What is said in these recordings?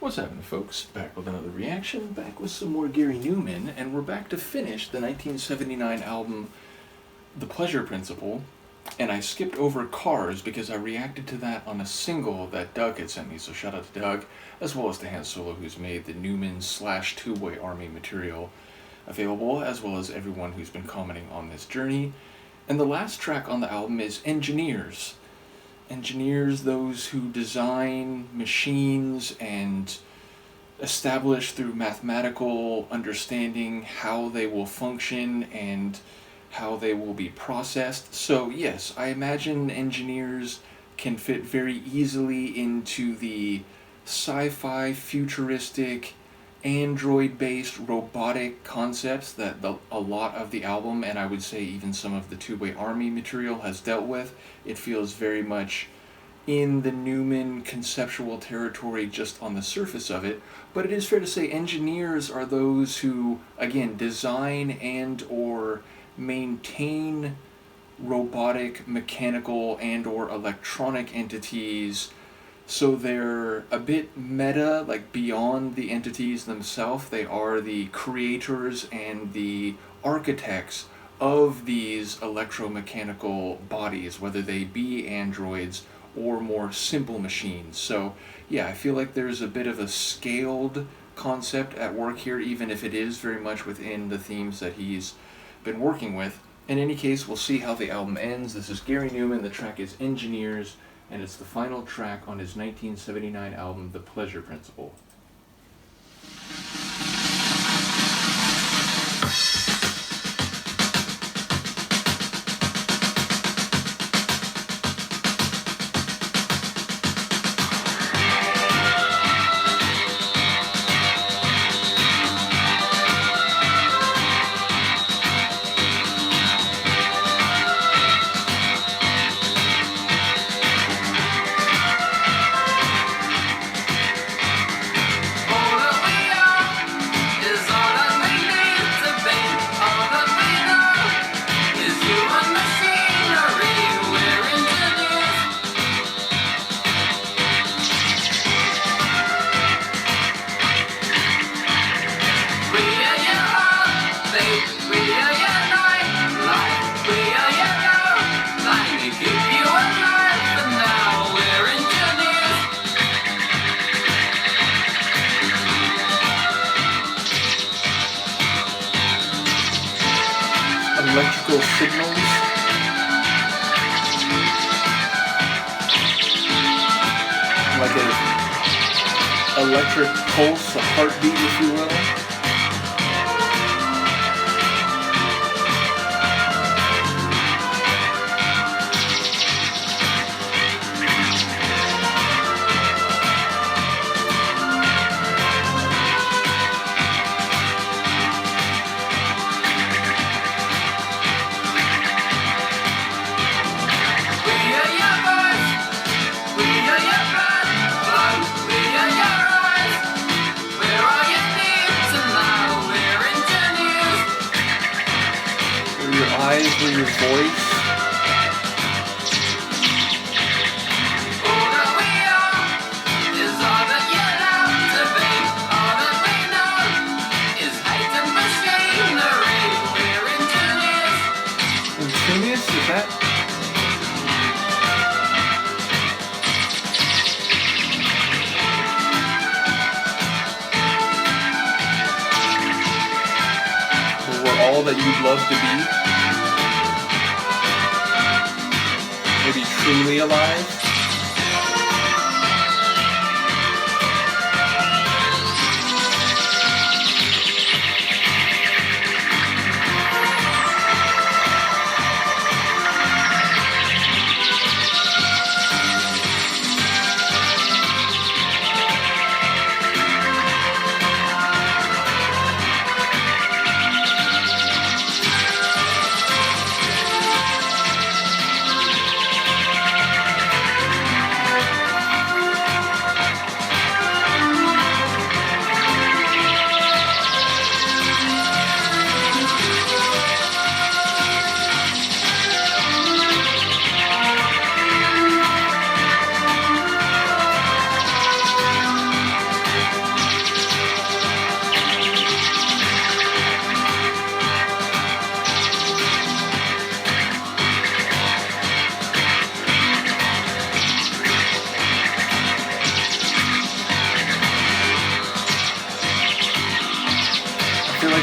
What's happening, folks? Back with another reaction, back with some more Gary Numan, and we're back to finish the 1979 album The Pleasure Principle, and I skipped over Cars because I reacted to that on a single that Doug had sent me, so shout out to Doug, as well as to Han Solo, who's made the Numan / Two-Way Army material available, as well as everyone who's been commenting on this journey. And the last track on the album is Engineers. Engineers, those who design machines and establish through mathematical understanding how they will function and how they will be processed. So yes, I imagine engineers can fit very easily into the sci-fi, futuristic, android-based robotic concepts that a lot of the album, and I would say even some of the Two-Way Army material, has dealt with. It feels very much in the Numan conceptual territory just on the surface of it, but it is fair to say engineers are those who, again, design and or maintain robotic, mechanical, and or electronic entities. So they're a bit meta, like beyond the entities themselves. They are the creators and the architects of these electromechanical bodies, whether they be androids or more simple machines. So yeah, I feel like there's a bit of a scaled concept at work here, even if it is very much within the themes that he's been working with. In any case, we'll see how the album ends. This is Gary Numan, the track is Engineers, and it's the final track on his 1979 album, The Pleasure Principle. Electrical signals. Like an electric pulse, a heartbeat, if you will. Eyes with your voice. Ingenious, is that? We're all that you'd love to be. Maybe truly alive.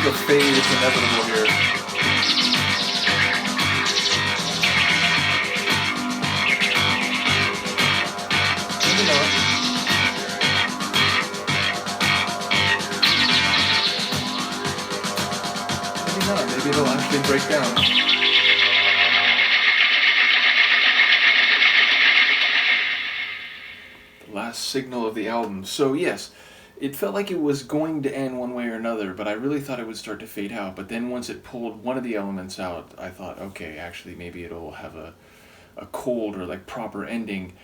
the fade is inevitable here. Maybe not. Maybe not. Maybe it'll actually break down. The last signal of the album. So yes, it felt like it was going to end one way or another, but I really thought it would start to fade out. But then once it pulled one of the elements out, I thought, okay, actually maybe it'll have a cold or like proper ending.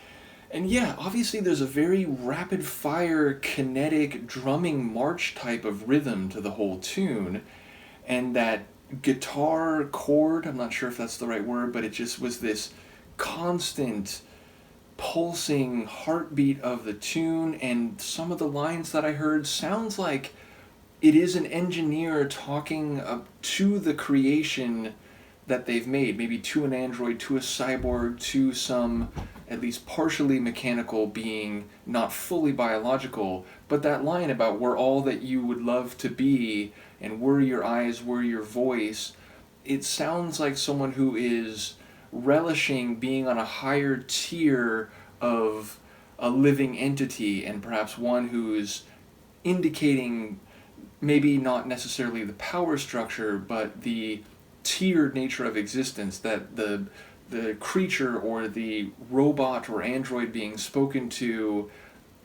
And yeah, obviously there's a very rapid fire, kinetic, drumming march type of rhythm to the whole tune. And that guitar chord, I'm not sure if that's the right word, but it just was this constant pulsing heartbeat of the tune. And some of the lines that I heard sounds like it is an engineer talking to the creation that they've made, maybe to an android, to a cyborg, to some at least partially mechanical being, not fully biological. But that line about we're all that you would love to be, and we're your eyes, we're your voice, it sounds like someone who is relishing being on a higher tier of a living entity, and perhaps one who's indicating maybe not necessarily the power structure, but the tiered nature of existence, that the creature or the robot or android being spoken to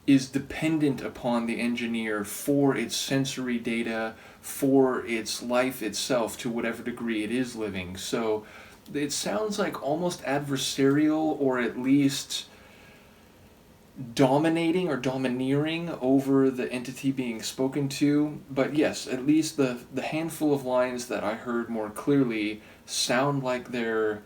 is dependent upon the engineer for its sensory data, for its life itself, to whatever degree it is living. So it sounds like almost adversarial, or at least dominating or domineering over the entity being spoken to. But yes, at least the handful of lines that I heard more clearly sound like they're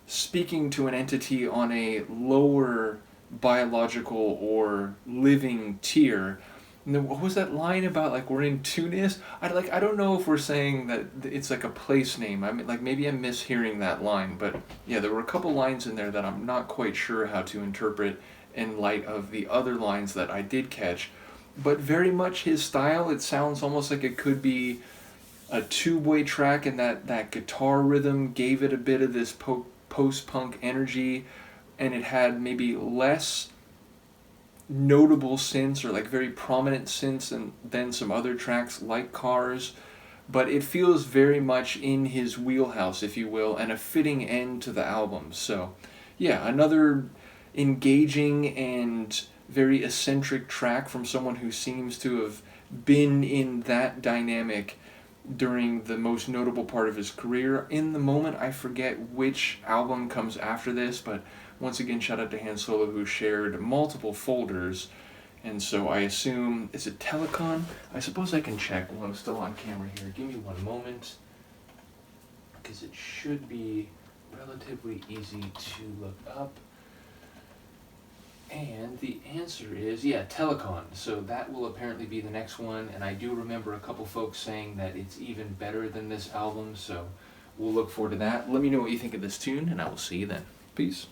speaking to an entity on a lower biological or living tier. And then what was that line about, like, we're in Tunis? I don't know if we're saying that it's like a place name. I mean, like, maybe I'm mishearing that line, but yeah, there were a couple lines in there that I'm not quite sure how to interpret in light of the other lines that I did catch. But very much his style, it sounds almost like it could be a two-way track, and that guitar rhythm gave it a bit of this post-punk energy, and it had maybe less notable synths, or like very prominent synths, and then some other tracks like Cars, but it feels very much in his wheelhouse, if you will, and a fitting end to the album. So yeah, another engaging and very eccentric track from someone who seems to have been in that dynamic during the most notable part of his career. In the moment, I forget which album comes after this, but once again, shout out to Han Solo, who shared multiple folders, and so I assume, is it Telecon? I suppose I can check while I'm still on camera here. Give me one moment, because it should be relatively easy to look up. And the answer is, yeah, Telecon. So that will apparently be the next one, and I do remember a couple folks saying that it's even better than this album, so we'll look forward to that. Let me know what you think of this tune, and I will see you then. Peace.